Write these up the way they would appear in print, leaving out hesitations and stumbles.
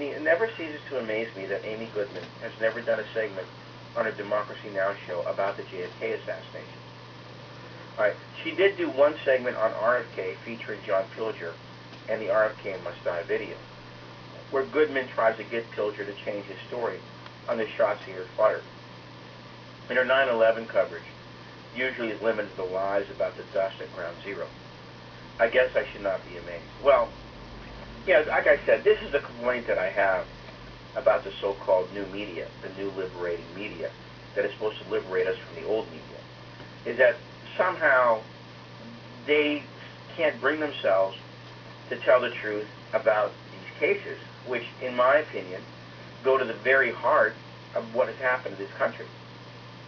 it never ceases to amaze me that Amy Goodman has never done a segment on her Democracy Now! Show about the JFK assassination. All right, she did do one segment on RFK featuring John Pilger and the RFK Must Die video, where Goodman tries to get Pilger to change his story on the shots he heard fired. And her 9/11 coverage usually is limited to lies about the dust at Ground Zero. I guess I should not be amazed. Well, yeah, like I said, this is a complaint that I have about the so-called new media, the new liberating media that is supposed to liberate us from the old media, is that somehow they can't bring themselves to tell the truth about these cases, which, in my opinion, go to the very heart of what has happened in this country.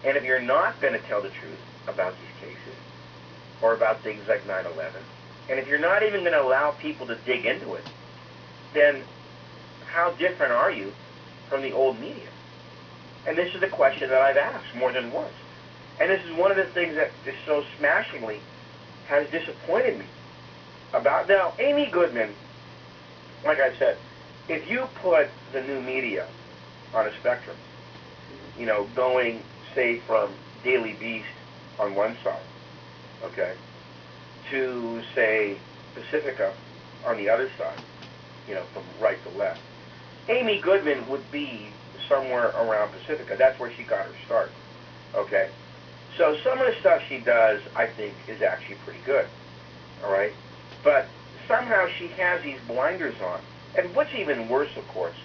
And if you're not going to tell the truth about these cases, or about things like 9/11, and if you're not even going to allow people to dig into it, then how different are you from the old media? And this is a question that I've asked more than once. And this is one of the things that is so smashingly has disappointed me about. Now, Amy Goodman, like I said, if you put the new media on a spectrum, you know, going, say, from Daily Beast on one side, okay, to, say, Pacifica on the other side, you know, from right to left, Amy Goodman would be somewhere around Pacifica. That's where she got her start, okay? So some of the stuff she does, I think, is actually pretty good, all right? But somehow she has these blinders on. And what's even worse, of course,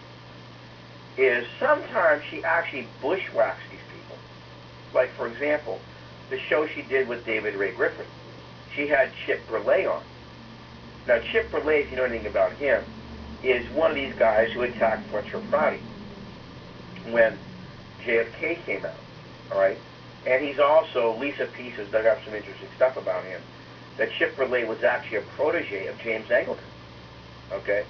is sometimes she actually bushwhacks these people. Like, for example, the show she did with David Ray Griffin. She had Chip Brelet on. Now, Chip Brelet, if you know anything about him, is one of these guys who attacked Fletcher Friday when JFK came out, all right? And he's also, Lisa Pease has dug up some interesting stuff about him, that Chip Brelet was actually a protege of James Angleton, okay?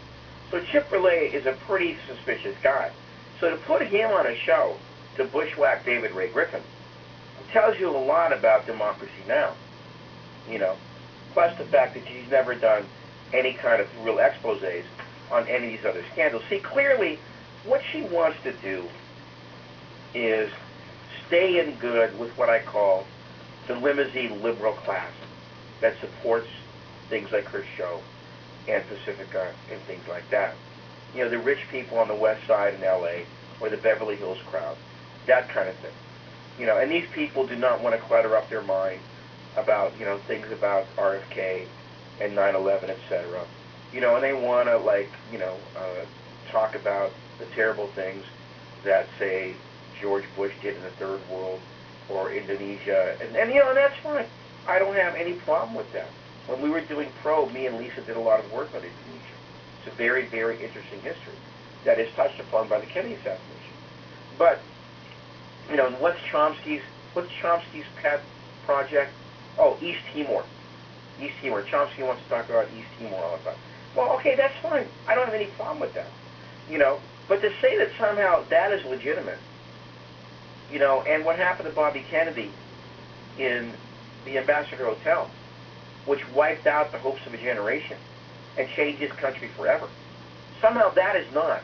So Chip Brelet is a pretty suspicious guy. So to put him on a show to bushwhack David Ray Griffin tells you a lot about Democracy Now!, you know, plus the fact that she's never done any kind of real exposés on any of these other scandals. See, clearly, what she wants to do is stay in good with what I call the limousine liberal class that supports things like her show and Pacifica and things like that. You know, the rich people on the west side in L.A. or the Beverly Hills crowd, that kind of thing. You know, and these people do not want to clutter up their mind about, you know, things about RFK and 9/11, etc. You know, and they want to, like, you know, talk about the terrible things that, say, George Bush did in the Third World or Indonesia, and you know, and that's fine. I don't have any problem with that. When we were doing Probe, me and Lisa did a lot of work on Indonesia. It's a very, very interesting history that is touched upon by the Kennedy assassination. But, you know, what's Chomsky's pet project? Oh, East Timor. East Timor. Chomsky wants to talk about East Timor all the time. Well, okay, that's fine. I don't have any problem with that. You know, but to say that somehow that is legitimate, you know, and what happened to Bobby Kennedy in the Ambassador Hotel, which wiped out the hopes of a generation and changed this country forever. Somehow that is not.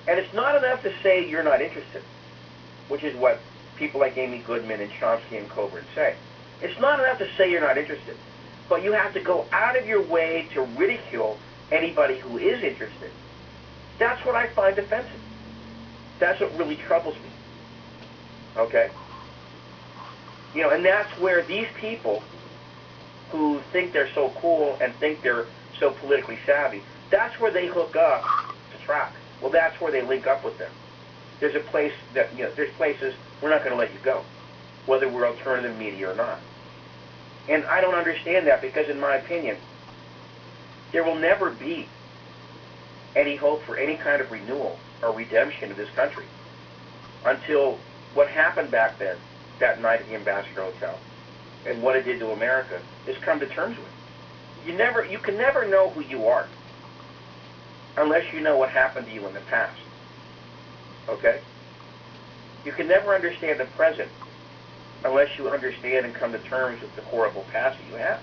And it's not enough to say you're not interested, which is what people like Amy Goodman and Chomsky and Coburn say. It's not enough to say you're not interested, but you have to go out of your way to ridicule anybody who is interested. That's what I find offensive. That's what really troubles me. Okay? You know, and that's where these people who think they're so cool and think they're so politically savvy, that's where they hook up to track. Well, that's where they link up with them. There's a place that, you know, there's places we're not going to let you go, whether we're alternative media or not. And I don't understand that because, in my opinion, there will never be any hope for any kind of renewal or redemption of this country until what happened back then, that night at the Ambassador Hotel, and what it did to America, is come to terms with. You can never know who you are unless you know what happened to you in the past. Okay? You can never understand the present unless you understand and come to terms with the horrible past that you have.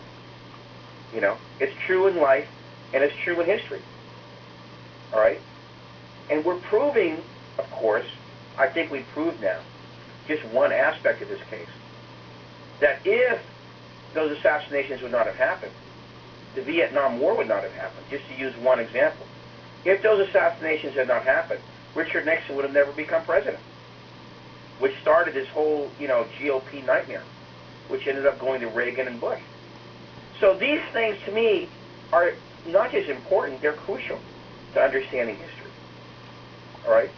You know, it's true in life, and it's true in history. All right? And we're proving, of course, I think we've proved now, just one aspect of this case, that if those assassinations would not have happened, the Vietnam War would not have happened, just to use one example. If those assassinations had not happened, Richard Nixon would have never become president, which started this whole, GOP nightmare, which ended up going to Reagan and Bush. So these things, to me, are not just important, they're crucial to understanding history. All right?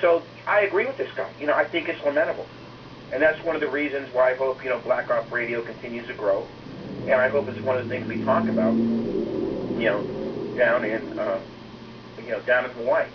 So I agree with this guy. I think it's lamentable. And that's one of the reasons why I hope, Black Op Radio continues to grow. And I hope it's one of the things we talk about, down in Hawaii.